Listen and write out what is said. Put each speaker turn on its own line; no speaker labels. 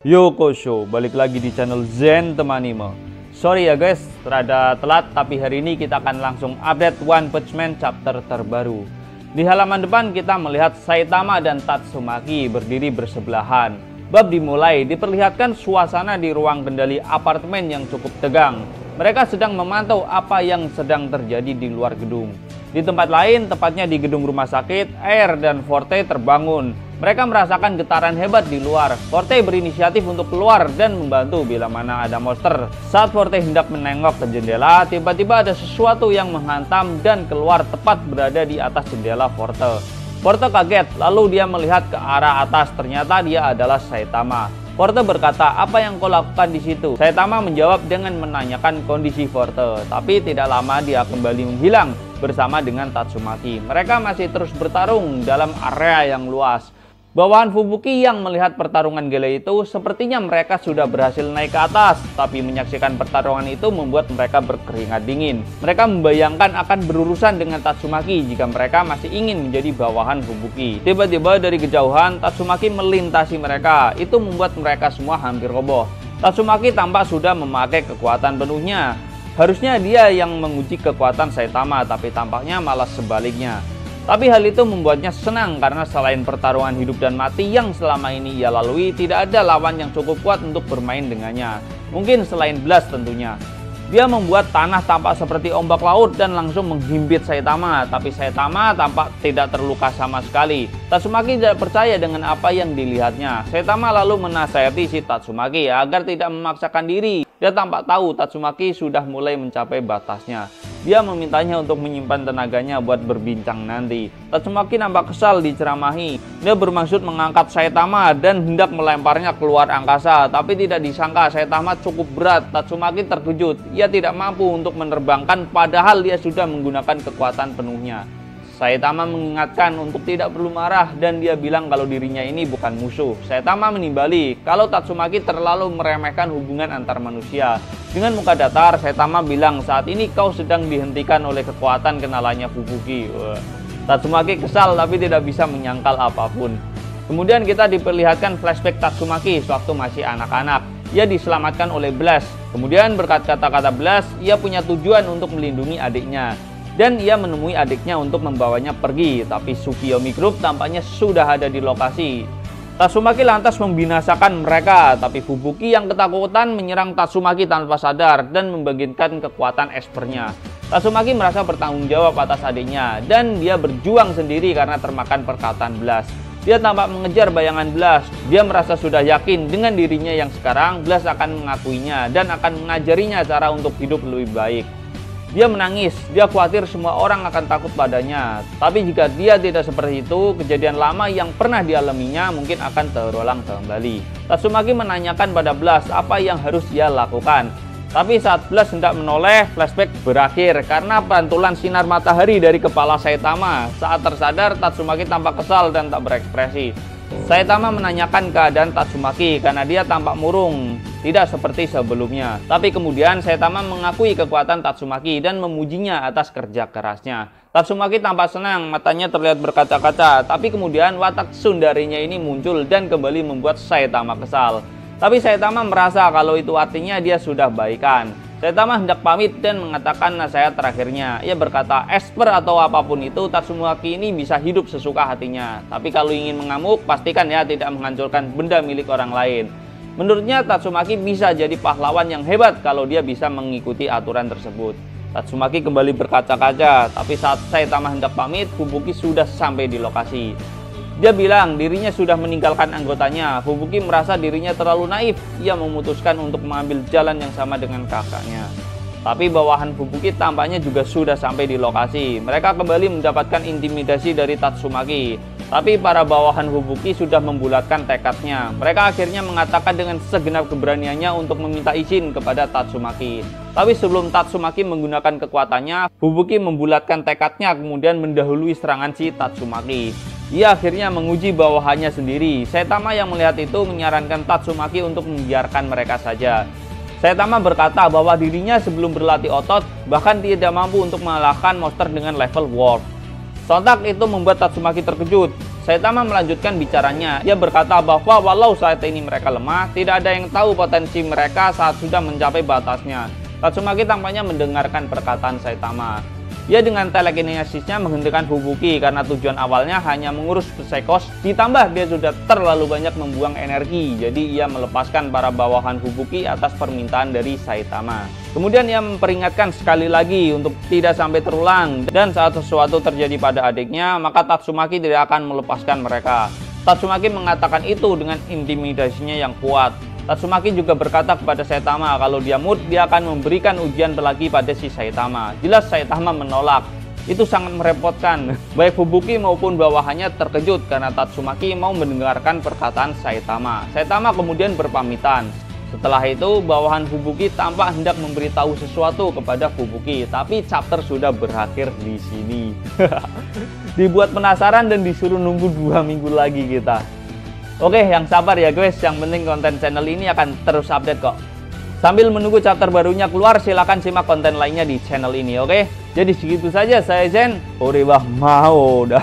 Yokosho, balik lagi di channel Zen Temanime. Sorry ya guys, rada telat, tapi hari ini kita akan langsung update One Punch Man chapter terbaru. Di halaman depan kita melihat Saitama dan Tatsumaki berdiri bersebelahan. Bab dimulai, diperlihatkan suasana di ruang kendali apartemen yang cukup tegang. Mereka sedang memantau apa yang sedang terjadi di luar gedung. Di tempat lain, tepatnya di gedung rumah sakit, Air dan Forte terbangun. Mereka merasakan getaran hebat di luar. Forte berinisiatif untuk keluar dan membantu bila mana ada monster. Saat Forte hendak menengok ke jendela, tiba-tiba ada sesuatu yang menghantam dan keluar tepat berada di atas jendela Forte. Forte kaget, lalu dia melihat ke arah atas. Ternyata dia adalah Saitama. Forte berkata, "Apa yang kau lakukan di situ?" Saitama menjawab dengan menanyakan kondisi Forte. Tapi tidak lama dia kembali menghilang bersama dengan Tatsumaki. Mereka masih terus bertarung dalam area yang luas. Bawahan Fubuki yang melihat pertarungan gila itu, sepertinya mereka sudah berhasil naik ke atas. Tapi menyaksikan pertarungan itu membuat mereka berkeringat dingin. Mereka membayangkan akan berurusan dengan Tatsumaki jika mereka masih ingin menjadi bawahan Fubuki. Tiba-tiba dari kejauhan, Tatsumaki melintasi mereka. Itu membuat mereka semua hampir roboh. Tatsumaki tampak sudah memakai kekuatan penuhnya. Harusnya dia yang menguji kekuatan Saitama, tapi tampaknya malah sebaliknya. Tapi hal itu membuatnya senang karena selain pertarungan hidup dan mati yang selama ini ia lalui, tidak ada lawan yang cukup kuat untuk bermain dengannya. Mungkin selain Blast tentunya. Dia membuat tanah tampak seperti ombak laut dan langsung menghimpit Saitama. Tapi Saitama tampak tidak terluka sama sekali. Tatsumaki tidak percaya dengan apa yang dilihatnya. Saitama lalu menasihati si Tatsumaki agar tidak memaksakan diri. Dia tampak tahu Tatsumaki sudah mulai mencapai batasnya. Dia memintanya untuk menyimpan tenaganya buat berbincang nanti. Tatsumaki nampak kesal diceramahi. Dia bermaksud mengangkat Saitama dan hendak melemparnya keluar angkasa. Tapi tidak disangka Saitama cukup berat. Tatsumaki terkejut. Ia tidak mampu untuk menerbangkan padahal dia sudah menggunakan kekuatan penuhnya. Saitama mengingatkan untuk tidak perlu marah dan dia bilang kalau dirinya ini bukan musuh. Saitama menimbali kalau Tatsumaki terlalu meremehkan hubungan antar manusia. Dengan muka datar, Saitama bilang saat ini kau sedang dihentikan oleh kekuatan kenalannya Fubuki. Tatsumaki kesal tapi tidak bisa menyangkal apapun. Kemudian kita diperlihatkan flashback Tatsumaki sewaktu masih anak-anak. Ia diselamatkan oleh Blast. Kemudian berkat kata-kata Blast, ia punya tujuan untuk melindungi adiknya. Dan ia menemui adiknya untuk membawanya pergi, tapi Tsukiyomi Group tampaknya sudah ada di lokasi. Tatsumaki lantas membinasakan mereka, tapi Fubuki yang ketakutan menyerang Tatsumaki tanpa sadar dan membagikan kekuatan espernya. Tatsumaki merasa bertanggung jawab atas adiknya, dan dia berjuang sendiri karena termakan perkataan Blast. Dia tampak mengejar bayangan Blast. Dia merasa sudah yakin dengan dirinya yang sekarang Blast akan mengakuinya dan akan mengajarinya cara untuk hidup lebih baik. Dia menangis, dia khawatir semua orang akan takut padanya. Tapi jika dia tidak seperti itu, kejadian lama yang pernah dialaminya mungkin akan terulang kembali. Tatsumaki menanyakan pada Blast apa yang harus dia lakukan. Tapi saat Blast hendak menoleh, flashback berakhir karena pantulan sinar matahari dari kepala Saitama. Saat tersadar, Tatsumaki tampak kesal dan tak berekspresi. Saitama menanyakan keadaan Tatsumaki karena dia tampak murung, tidak seperti sebelumnya. Tapi kemudian Saitama mengakui kekuatan Tatsumaki dan memujinya atas kerja kerasnya. Tatsumaki tampak senang, matanya terlihat berkaca-kaca. Tapi kemudian watak sundarinya ini muncul dan kembali membuat Saitama kesal. Tapi Saitama merasa kalau itu artinya dia sudah baikan. Saitama hendak pamit dan mengatakan nasihat terakhirnya. Ia berkata, esper atau apapun itu, Tatsumaki ini bisa hidup sesuka hatinya. Tapi kalau ingin mengamuk, pastikan ya tidak menghancurkan benda milik orang lain. Menurutnya Tatsumaki bisa jadi pahlawan yang hebat kalau dia bisa mengikuti aturan tersebut. Tatsumaki kembali berkaca-kaca, tapi saat Saitama hendak pamit, Fubuki sudah sampai di lokasi. Dia bilang dirinya sudah meninggalkan anggotanya. Fubuki merasa dirinya terlalu naif. Ia memutuskan untuk mengambil jalan yang sama dengan kakaknya. Tapi bawahan Fubuki tampaknya juga sudah sampai di lokasi. Mereka kembali mendapatkan intimidasi dari Tatsumaki. Tapi para bawahan Fubuki sudah membulatkan tekadnya. Mereka akhirnya mengatakan dengan segenap keberaniannya untuk meminta izin kepada Tatsumaki. Tapi sebelum Tatsumaki menggunakan kekuatannya, Fubuki membulatkan tekadnya kemudian mendahului serangan si Tatsumaki. Ia akhirnya menguji bawahannya sendiri. Saitama yang melihat itu menyarankan Tatsumaki untuk membiarkan mereka saja. Saitama berkata bahwa dirinya sebelum berlatih otot bahkan tidak mampu untuk mengalahkan monster dengan level Wolf. Sontak itu membuat Tatsumaki terkejut. Saitama melanjutkan bicaranya. Ia berkata bahwa walau saat ini mereka lemah, tidak ada yang tahu potensi mereka saat sudah mencapai batasnya. Tatsumaki tampaknya mendengarkan perkataan Saitama. Ia dengan telekinesisnya menghentikan Fubuki karena tujuan awalnya hanya mengurus Psekos, ditambah dia sudah terlalu banyak membuang energi. Jadi ia melepaskan para bawahan Fubuki atas permintaan dari Saitama. Kemudian ia memperingatkan sekali lagi untuk tidak sampai terulang, dan saat sesuatu terjadi pada adiknya, maka Tatsumaki tidak akan melepaskan mereka. Tatsumaki mengatakan itu dengan intimidasinya yang kuat. Tatsumaki juga berkata kepada Saitama kalau dia mood, dia akan memberikan ujian lagi pada si Saitama. Jelas Saitama menolak. Itu sangat merepotkan. Baik Fubuki maupun bawahannya terkejut karena Tatsumaki mau mendengarkan perkataan Saitama. Saitama kemudian berpamitan. Setelah itu, bawahan Fubuki tampak hendak memberitahu sesuatu kepada Fubuki, tapi chapter sudah berakhir di sini. Dibuat penasaran dan disuruh nunggu 2 minggu lagi kita. Oke, yang sabar ya guys, yang penting konten channel ini akan terus update kok. Sambil menunggu chapter barunya keluar, silahkan simak konten lainnya di channel ini, oke? Jadi segitu saja, saya Zen. Orewah mau dah.